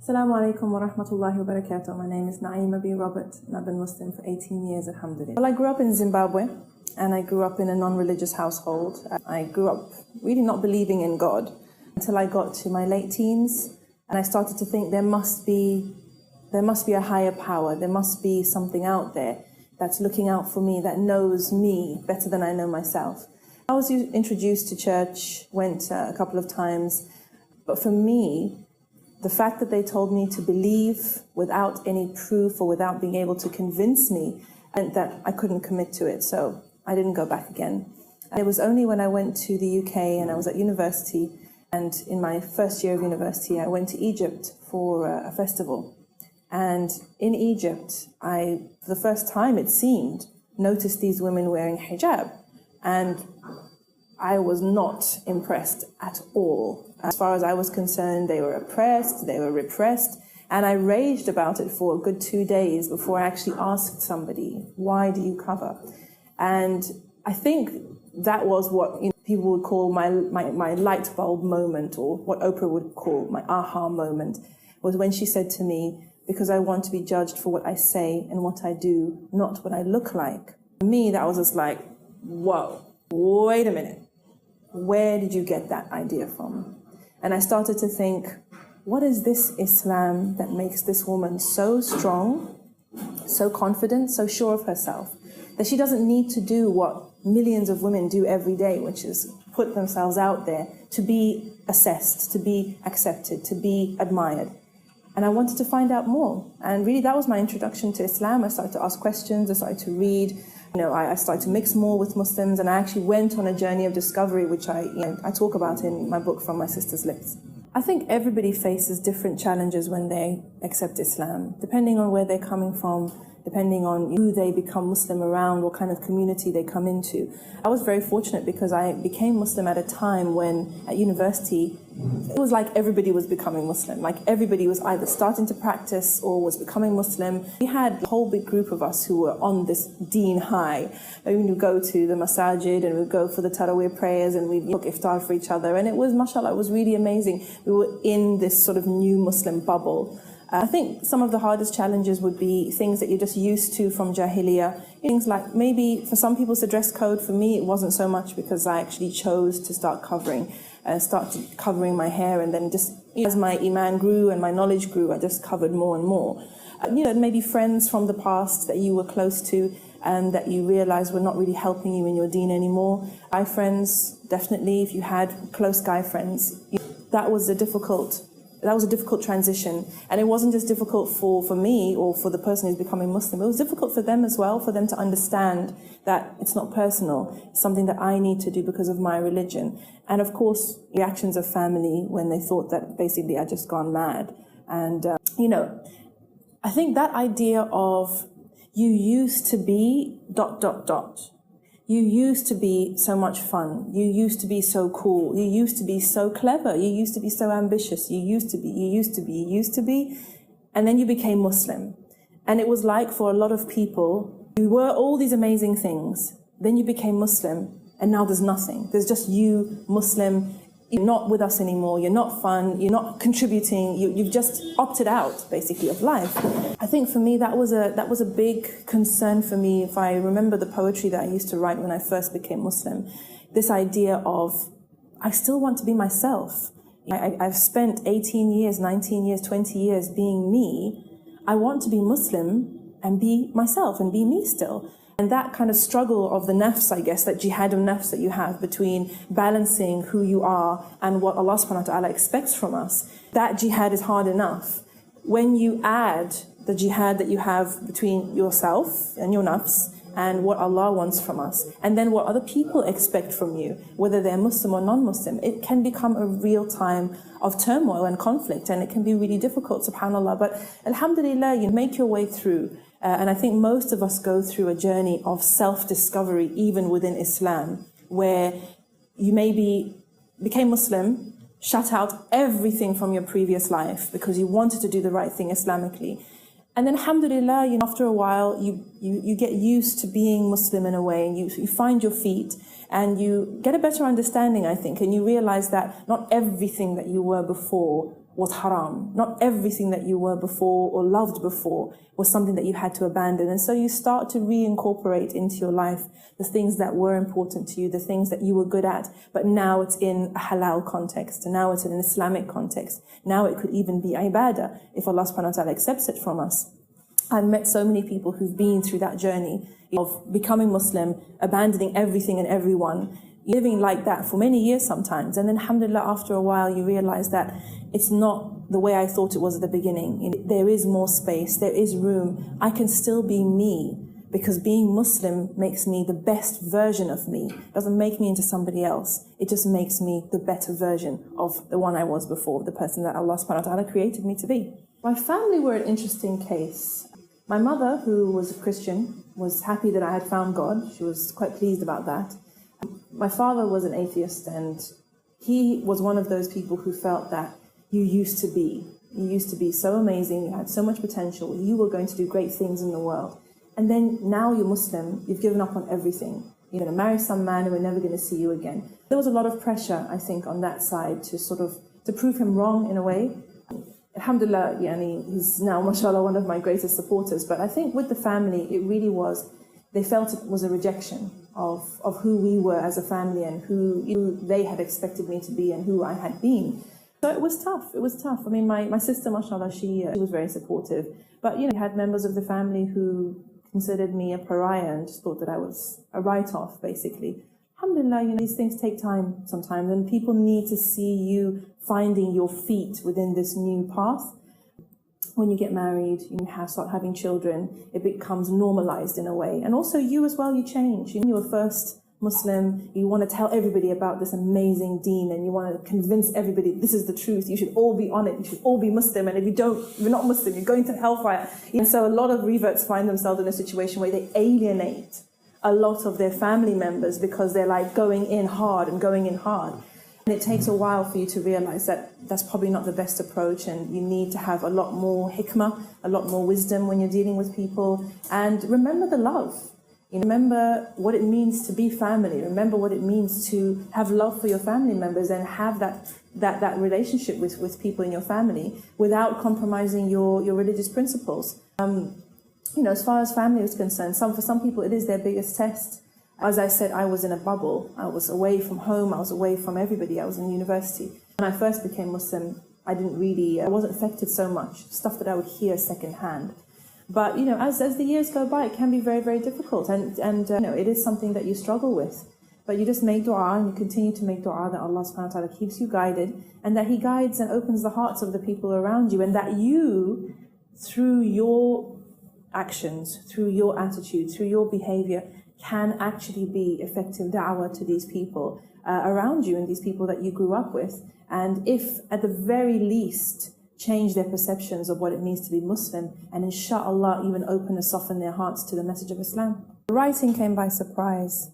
Assalamu alaikum wa rahmatullahi wa barakatuh. My name is Naima B. Robert and I've been Muslim for 18 years, alhamdulillah. Well, I grew up in Zimbabwe and I grew up in a non-religious household. I grew up really not believing in God until I got to my late teens and I started to think there must be a higher power, there must be something out there that's looking out for me, that knows me better than I know myself. I was introduced to church, went a couple of times, but for me, the fact that they told me to believe without any proof or without being able to convince me meant that I couldn't commit to it, so I didn't go back again. And it was only when I went to the UK and I was at university, and in my first year of university, I went to Egypt for a festival. And in Egypt, I, for the first time it seemed, noticed these women wearing hijab. And I was not impressed at all. As far as I was concerned, they were oppressed, they were repressed, and I raged about it for a good 2 days before I actually asked somebody, why do you cover? And I think that was what people would call my light bulb moment, or what Oprah would call my aha moment, was when she said to me, because I want to be judged for what I say and what I do, not what I look like. For me, that was just like, whoa, wait a minute. Where did you get that idea from? And I started to think, what is this Islam that makes this woman so strong, so confident, so sure of herself, that she doesn't need to do what millions of women do every day, which is put themselves out there to be assessed, to be accepted, to be admired. And I wanted to find out more. And really that was my introduction to Islam. I started to ask questions, I started to read. I started to mix more with Muslims, and I actually went on a journey of discovery, which I talk about in my book, From My Sister's Lips. I think everybody faces different challenges when they accept Islam, depending on where they're coming from, depending on who they become Muslim around, what kind of community they come into. I was very fortunate because I became Muslim at a time when, at university, it was like everybody was becoming Muslim. Like everybody was either starting to practice or was becoming Muslim. We had a whole big group of us who were on this deen high. We would go to the masajid and we'd go for the Taraweeh prayers and we'd cook iftar for each other. And it was, mashallah, it was really amazing. We were in this sort of new Muslim bubble. I think some of the hardest challenges would be things that you're just used to from Jahiliyyah. Things like maybe for some people it's a dress code. For me, it wasn't so much because I actually chose to start covering my hair, and then just as my iman grew and my knowledge grew, I just covered more and more. Maybe friends from the past that you were close to and that you realized were not really helping you in your deen anymore. Guy friends, definitely, if you had close guy friends, that was a difficult transition. And it wasn't just difficult for me or for the person who's becoming Muslim. It was difficult for them as well, for them to understand that it's not personal. It's something that I need to do because of my religion. And of course, reactions of family when they thought that basically I'd just gone mad. And, I think that idea of you used to be ... You used to be so much fun. You used to be so cool. You used to be so clever. You used to be so ambitious. You used to be. And then you became Muslim. And it was like for a lot of people, you were all these amazing things. Then you became Muslim and now there's nothing. There's just you, Muslim. You're not with us anymore. You're not fun. You're not contributing. You've just opted out, basically, of life. I think for me, that was a big concern for me. If I remember the poetry that I used to write when I first became Muslim, this idea of, I still want to be myself. I've spent 18 years, 19 years, 20 years being me. I want to be Muslim and be myself and be me still. And that kind of struggle of the nafs, I guess, that jihad of nafs that you have between balancing who you are and what Allah subhanahu wa ta'ala expects from us, that jihad is hard enough. When you add the jihad that you have between yourself and your nafs and what Allah wants from us, and then what other people expect from you, whether they're Muslim or non-Muslim, it can become a real time of turmoil and conflict, and it can be really difficult, subhanAllah. But alhamdulillah, you make your way through. And I think most of us go through a journey of self-discovery, even within Islam, where you maybe became Muslim, shut out everything from your previous life because you wanted to do the right thing Islamically. And then alhamdulillah, after a while, you get used to being Muslim in a way, and you find your feet, and you get a better understanding, I think, and you realize that not everything that you were before was haram. Not everything that you were before or loved before was something that you had to abandon. And so you start to reincorporate into your life the things that were important to you, the things that you were good at, but now it's in a halal context, and now it's in an Islamic context. Now it could even be ibadah, if Allah subhanahu wa ta'ala accepts it from us. I've met so many people who've been through that journey of becoming Muslim, abandoning everything and everyone, living like that for many years sometimes. And then alhamdulillah, after a while, you realize that it's not the way I thought it was at the beginning. There is more space, there is room. I can still be me, because being Muslim makes me the best version of me. It doesn't make me into somebody else. It just makes me the better version of the one I was before, the person that Allah subhanahu wa ta'ala created me to be. My family were an interesting case. My mother, who was a Christian, was happy that I had found God. She was quite pleased about that. My father was an atheist, and he was one of those people who felt that you used to be so amazing, you had so much potential, you were going to do great things in the world. And then now you're Muslim, you've given up on everything. You're going to marry some man and we're never going to see you again. There was a lot of pressure, I think, on that side to prove him wrong in a way. Alhamdulillah, he's now, mashallah, one of my greatest supporters. But I think with the family, it really was, they felt it was a rejection of who we were as a family and who they had expected me to be and who I had been. So it was tough. I mean, my sister, mashallah, she was very supportive. But, we had members of the family who considered me a pariah and just thought that I was a write-off, basically. Alhamdulillah, these things take time sometimes, and people need to see you finding your feet within this new path. When you get married, you start having children, it becomes normalized in a way. And also you as well, you change. You were first Muslim, you want to tell everybody about this amazing deen, and you want to convince everybody this is the truth, you should all be on it, you should all be Muslim, and if you're not Muslim, you're going to hellfire. And so a lot of reverts find themselves in a situation where they alienate a lot of their family members because they're like going in hard. And it takes a while for you to realize that that's probably not the best approach, and you need to have a lot more hikmah, a lot more wisdom when you're dealing with people. And remember the love. Remember what it means to be family. Remember what it means to have love for your family members and have that relationship with people in your family without compromising your religious principles. As far as family is concerned, for some people it is their biggest test. As I said, I was in a bubble. I was away from home. I was away from everybody. I was in university. When I first became Muslim, I wasn't affected so much. Stuff that I would hear secondhand. But, as the years go by, it can be very, very difficult. And it is something that you struggle with. But you just make dua, and you continue to make dua that Allah subhanahu wa ta'ala keeps you guided, and that He guides and opens the hearts of the people around you, and that you, through your actions, through your attitude, through your behavior, can actually be effective da'wah to these people around you and these people that you grew up with. And if, at the very least, change their perceptions of what it means to be Muslim, and inshallah even open and soften their hearts to the message of Islam. Writing came by surprise.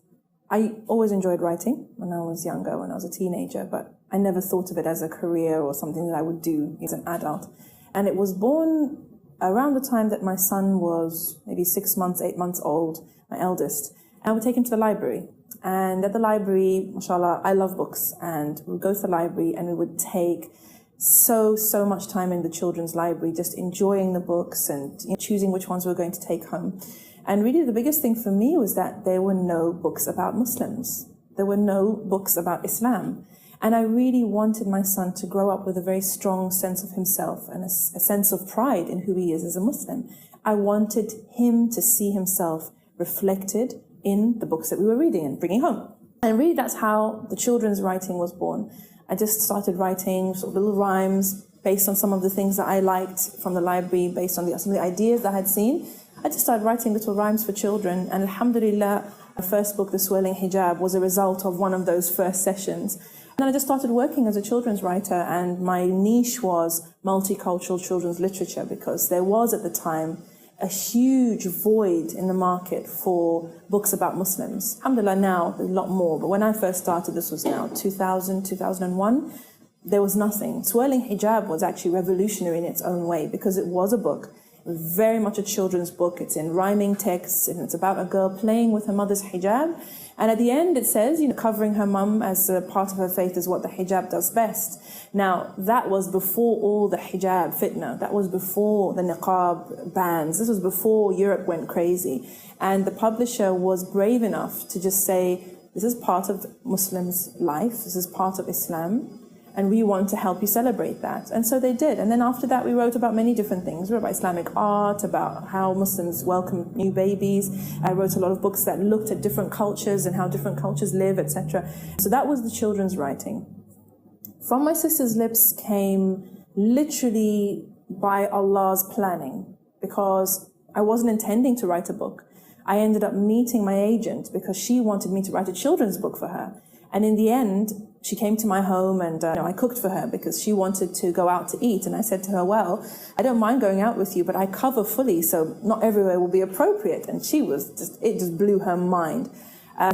I always enjoyed writing when I was younger, when I was a teenager, but I never thought of it as a career or something that I would do as an adult. And it was born around the time that my son was maybe 6 months, 8 months old, my eldest. I would take him to the library. And at the library, mashallah, I love books. And we would go to the library and we would take so much time in the children's library, just enjoying the books and choosing which ones we were going to take home. And really the biggest thing for me was that there were no books about Muslims. There were no books about Islam. And I really wanted my son to grow up with a very strong sense of himself and a sense of pride in who he is as a Muslim. I wanted him to see himself reflected in the books that we were reading and bringing home. And really that's how the children's writing was born. I just started writing sort of little rhymes based on some of the things that I liked from the library, based on some of the ideas that I had seen. I just started writing little rhymes for children, and alhamdulillah, my first book, The Swirling Hijab, was a result of one of those first sessions. And then I just started working as a children's writer, and my niche was multicultural children's literature, because there was at the time a huge void in the market for books about Muslims. Alhamdulillah, now there's a lot more, but when I first started, this was now 2000, 2001, there was nothing. Swirling Hijab was actually revolutionary in its own way, because it was a book very much a children's book. It's in rhyming texts, and it's about a girl playing with her mother's hijab. And at the end it says, covering her mum as a part of her faith is what the hijab does best. Now, that was before all the hijab fitna. That was before the niqab bans. This was before Europe went crazy. And the publisher was brave enough to just say, this is part of Muslims' life, this is part of Islam, and we want to help you celebrate that. And so they did. And then after that, we wrote about many different things. We wrote about Islamic art, about how Muslims welcome new babies. I wrote a lot of books that looked at different cultures and how different cultures live, etc. So that was the children's writing. From My Sister's Lips came literally by Allah's planning, because I wasn't intending to write a book. I ended up meeting my agent because she wanted me to write a children's book for her. And in the end, she came to my home and I cooked for her because she wanted to go out to eat. And I said to her, well, I don't mind going out with you, but I cover fully, so not everywhere will be appropriate. And it just blew her mind.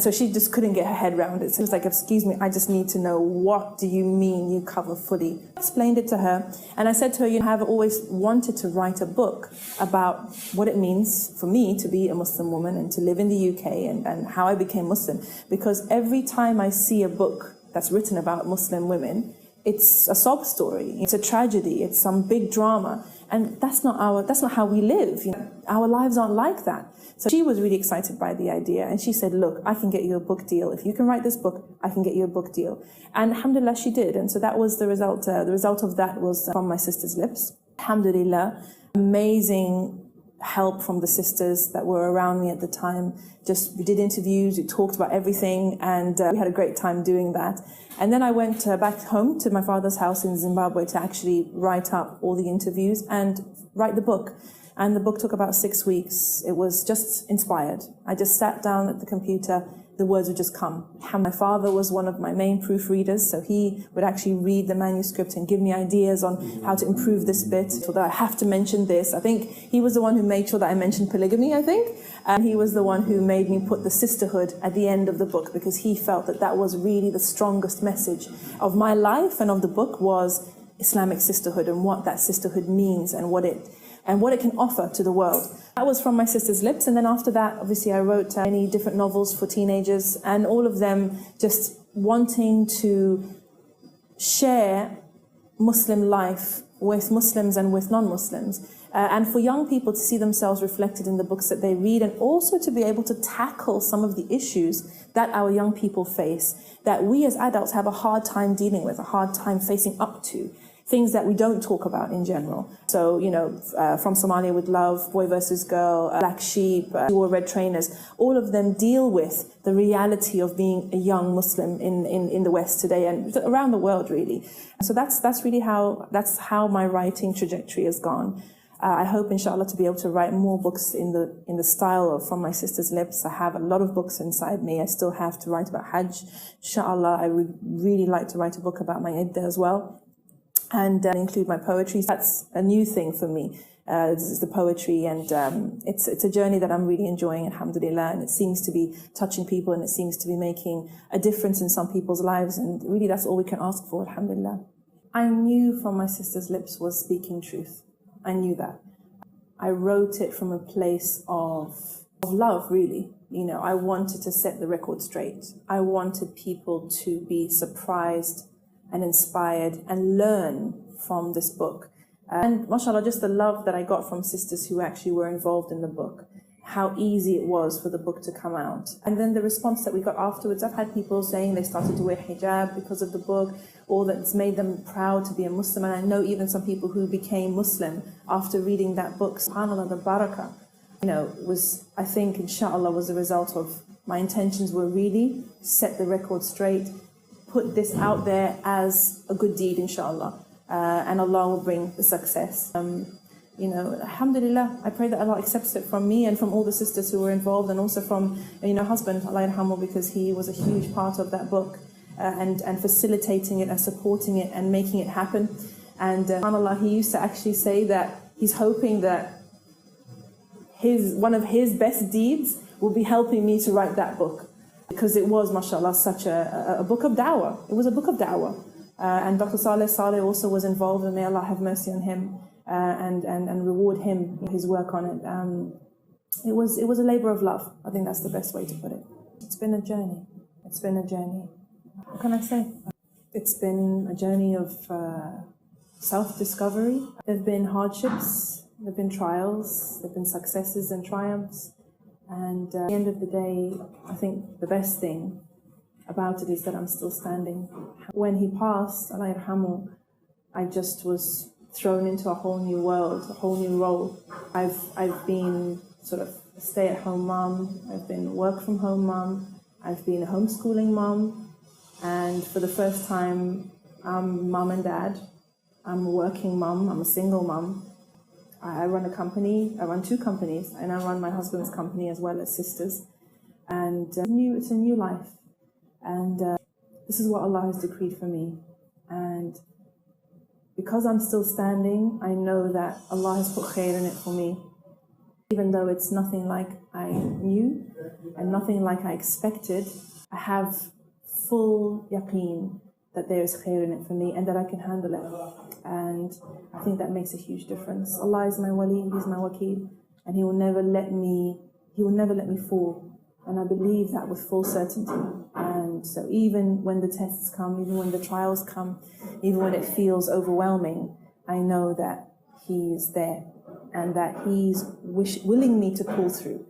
So she just couldn't get her head around it. So it was like, excuse me, I just need to know, what do you mean you cover fully? I explained it to her. And I said to her, I've always wanted to write a book about what it means for me to be a Muslim woman and to live in the UK and how I became Muslim. Because every time I see a book that's written about Muslim women, it's a sob story, it's a tragedy, it's some big drama. And that's not how we live. Our lives aren't like that. So she was really excited by the idea, and she said, look, I can get you a book deal. If you can write this book, I can get you a book deal. And alhamdulillah, she did. And so that was the result. The result of that was From My Sister's Lips. Alhamdulillah, amazing help from the sisters that were around me at the time. We did interviews, we talked about everything, and we had a great time doing that. And then I went back home to my father's house in Zimbabwe to actually write up all the interviews and write the book. And the book took about 6 weeks. It was just inspired. I just sat down at the computer, the words would just come. My father was one of my main proofreaders, so he would actually read the manuscript and give me ideas on how to improve this bit, although I have to mention this. I think he was the one who made sure that I mentioned polygamy, I think. And he was the one who made me put the sisterhood at the end of the book, because he felt that that was really the strongest message of my life and of the book, was Islamic sisterhood and what that sisterhood means and what it can offer to the world. That was From My Sister's Lips. And then after that, obviously, I wrote many different novels for teenagers, and all of them just wanting to share Muslim life with Muslims and with non-Muslims. And for young people to see themselves reflected in the books that they read, and also to be able to tackle some of the issues that our young people face, that we as adults have a hard time dealing with, a hard time facing up to. Things that we don't talk about in general. So, From Somalia with Love, Boy versus Girl, Black Sheep, Wore Red Trainers, all of them deal with the reality of being a young Muslim in the West today and around the world, really. So that's really how my writing trajectory has gone. I hope, inshallah, to be able to write more books in the style of From My Sister's Lips. I have a lot of books inside me. I still have to write about Hajj. Inshallah, I would really like to write a book about my Iddah as well, and include my poetry. That's a new thing for me. This is the poetry, and it's a journey that I'm really enjoying, alhamdulillah, and it seems to be touching people, and it seems to be making a difference in some people's lives, and really that's all we can ask for, alhamdulillah. I knew From My Sister's Lips was speaking truth. I knew that. I wrote it from a place of love, really. I wanted to set the record straight. I wanted people to be surprised and inspired and learn from this book. And mashallah, just the love that I got from sisters who actually were involved in the book, how easy it was for the book to come out. And then the response that we got afterwards, I've had people saying they started to wear hijab because of the book, or that it's made them proud to be a Muslim. And I know even some people who became Muslim after reading that book. SubhanAllah, the barakah, I think, inshallah, was the result of my intentions were really set the record straight, put this out there as a good deed, inshallah, and Allah will bring the success. Alhamdulillah, I pray that Allah accepts it from me and from all the sisters who were involved, and also from, husband, Allah yarhamu, because he was a huge part of that book, and facilitating it and supporting it and making it happen. And subhanAllah, he used to actually say that he's hoping that one of his best deeds will be helping me to write that book. Because it was, mashallah, such a book of da'wah. It was a book of da'wah. And Dr. Saleh also was involved, and may Allah have mercy on him. and reward him for his work on it. It was a labor of love. I think that's the best way to put it. It's been a journey. It's been a journey. What can I say? It's been a journey of self-discovery. There have been hardships, there have been trials, there have been successes and triumphs. And at the end of the day, I think the best thing about it is that I'm still standing. When he passed, Allah yarhamu, I just was thrown into a whole new world, a whole new role. I've been sort of a stay-at-home mum, I've been work-from-home mum, I've been a homeschooling mum, and for the first time, I'm mum and dad. I'm a working mum, I'm a single mum. I run a company, I run 2 companies, and I run my husband's company as well as sisters. And it's a new life. And this is what Allah has decreed for me. And because I'm still standing, I know that Allah has put khair in it for me. Even though it's nothing like I knew and nothing like I expected, I have full yaqeen that there is khair in it for me and that I can handle it. And I think that makes a huge difference. Allah is my wali, He's my wakil, and He will never let me fall. And I believe that with full certainty. And so even when the tests come, even when the trials come, even when it feels overwhelming, I know that He is there and that He's willing me to pull through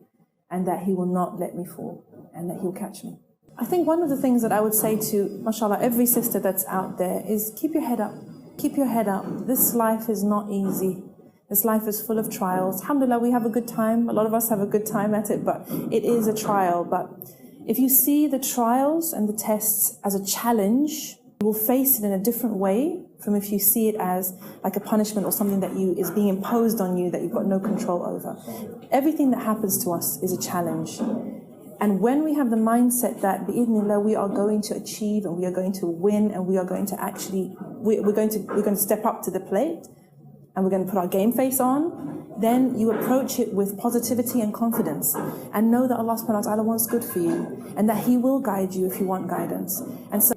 and that He will not let me fall and that He'll catch me. I think one of the things that I would say to, mashallah, every sister that's out there is keep your head up. Keep your head up. This life is not easy. This life is full of trials. Alhamdulillah, we have a good time. A lot of us have a good time at it, but it is a trial. But if you see the trials and the tests as a challenge, you will face it in a different way from if you see it as like a punishment or something that is being imposed on you that you've got no control over. Everything that happens to us is a challenge. And when we have the mindset that bi'idhnillah we are going to achieve and we are going to win and we are going to actually, we're going to step up to the plate and we're going to put our game face on, then you approach it with positivity and confidence and know that Allah subhanahu wa ta'ala wants good for you and that He will guide you if you want guidance. And so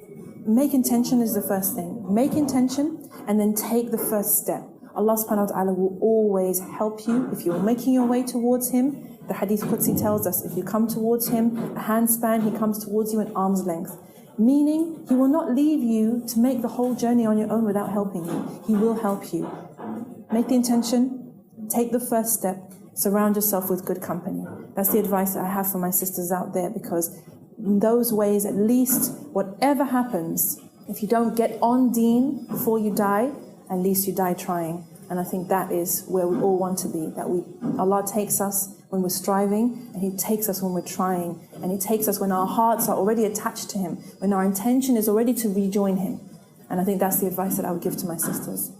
make intention is the first thing. Make intention and then take the first step. Allah subhanahu wa ta'ala will always help you if you're making your way towards Him. The Hadith Qudsi tells us if you come towards Him, a handspan, He comes towards you at arm's length. Meaning, He will not leave you to make the whole journey on your own without helping you. He will help you. Make the intention, take the first step, surround yourself with good company. That's the advice that I have for my sisters out there, because in those ways, at least, whatever happens, if you don't get on deen before you die, at least you die trying. And I think that is where we all want to be, that Allah takes us when we're striving, and He takes us when we're trying, and He takes us when our hearts are already attached to Him, when our intention is already to rejoin Him. And I think that's the advice that I would give to my sisters.